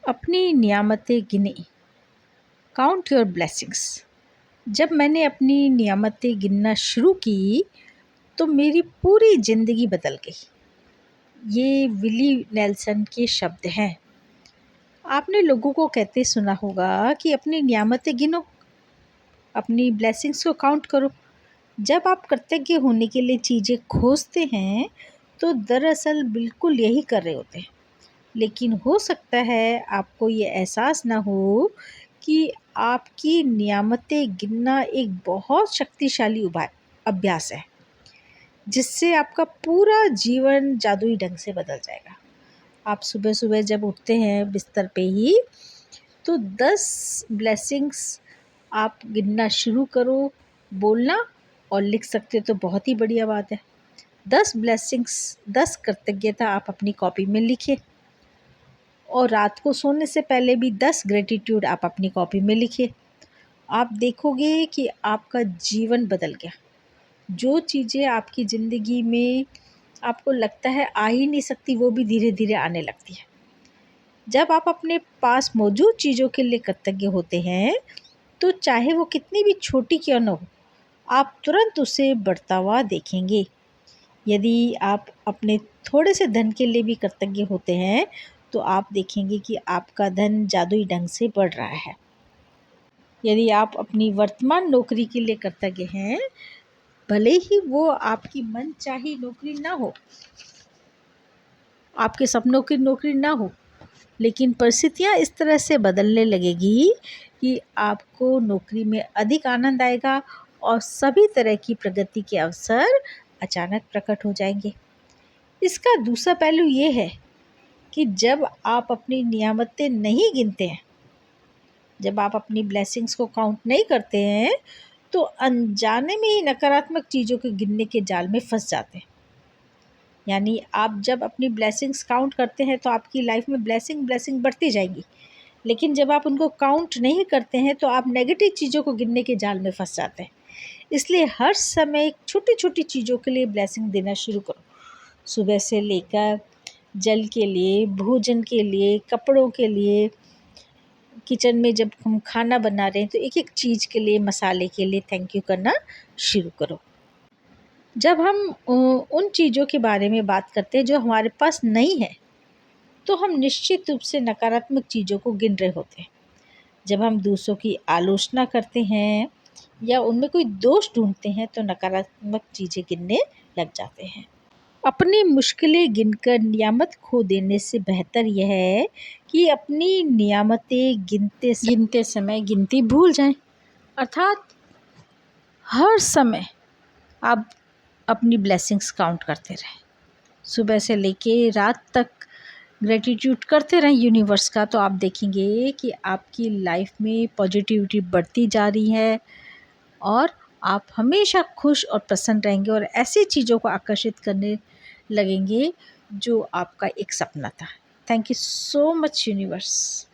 अपनी नियामतें गिनी। Count your blessings. जब मैंने अपनी नियामतें गिनना शुरू की तो मेरी पूरी ज़िंदगी बदल गई। ये विली नेल्सन के शब्द हैं। आपने लोगों को कहते सुना होगा कि अपनी नियामतें गिनो, अपनी ब्लेसिंग्स को काउंट करो। जब आप कृतज्ञ होने के लिए चीज़ें खोजते हैं तो दरअसल बिल्कुल यही कर रहे होते हैं, लेकिन हो सकता है आपको ये एहसास ना हो कि आपकी नियामतें गिनना एक बहुत शक्तिशाली अभ्यास है, जिससे आपका पूरा जीवन जादुई ढंग से बदल जाएगा। आप सुबह सुबह जब उठते हैं बिस्तर पे ही तो 10 ब्लेसिंग्स आप गिनना शुरू करो। बोलना और लिख सकते तो बहुत ही बढ़िया बात है। 10 ब्लेसिंग्स, 10 कृतज्ञता आप अपनी कॉपी में लिखिए और रात को सोने से पहले भी 10 ग्रेटिट्यूड आप अपनी कॉपी में लिखिए। आप देखोगे कि आपका जीवन बदल गया। जो चीज़ें आपकी ज़िंदगी में आपको लगता है आ ही नहीं सकती, वो भी धीरे धीरे आने लगती है। जब आप अपने पास मौजूद चीज़ों के लिए कृतज्ञ होते हैं तो चाहे वो कितनी भी छोटी क्यों न हो, आप तुरंत उसे बढ़ता हुआ देखेंगे। यदि आप अपने थोड़े से धन के लिए भी कृतज्ञ होते हैं तो आप देखेंगे कि आपका धन जादुई ढंग से बढ़ रहा है। यदि आप अपनी वर्तमान नौकरी के लिए कृतज्ञ हैं, भले ही वो आपकी मनचाही नौकरी ना हो, आपके सपनों की नौकरी ना हो, लेकिन परिस्थितियाँ इस तरह से बदलने लगेगी कि आपको नौकरी में अधिक आनंद आएगा और सभी तरह की प्रगति के अवसर अचानक प्रकट हो जाएंगे। इसका दूसरा पहलू ये है कि जब आप अपनी नियामतें नहीं गिनते हैं, जब आप अपनी ब्लेसिंग्स को काउंट नहीं करते हैं तो अनजाने में ही नकारात्मक चीज़ों के गिनने के जाल में फंस जाते हैं। यानी आप जब अपनी ब्लेसिंग्स काउंट करते हैं तो आपकी लाइफ में ब्लेसिंग बढ़ती जाएगी, लेकिन जब आप उनको काउंट नहीं करते हैं तो आप नेगेटिव चीज़ों को गिनने के जाल में फंस जाते हैं। इसलिए हर समय छोटी छोटी चीज़ों के लिए ब्लेसिंग देना शुरू करो। सुबह से लेकर जल के लिए, भोजन के लिए, कपड़ों के लिए, किचन में जब हम खाना बना रहे हैं तो एक एक चीज़ के लिए, मसाले के लिए थैंक यू करना शुरू करो। जब हम उन चीज़ों के बारे में बात करते हैं जो हमारे पास नहीं है तो हम निश्चित रूप से नकारात्मक चीज़ों को गिन रहे होते हैं। जब हम दूसरों की आलोचना करते हैं या उनमें कोई दोष ढूंढते हैं तो नकारात्मक चीज़ें गिनने लग जाते हैं। अपनी मुश्किलें गिनकर नियामत खो देने से बेहतर यह है कि अपनी नियामतें गिनते समय गिनती भूल जाएं। अर्थात हर समय आप अपनी ब्लेसिंग्स काउंट करते रहें। सुबह से लेके रात तक ग्रेटिट्यूड करते रहें यूनिवर्स का, तो आप देखेंगे कि आपकी लाइफ में पॉजिटिविटी बढ़ती जा रही है और आप हमेशा खुश और प्रसन्न रहेंगे और ऐसी चीज़ों को आकर्षित करने लगेंगे जो आपका एक सपना था। Thank you so much universe.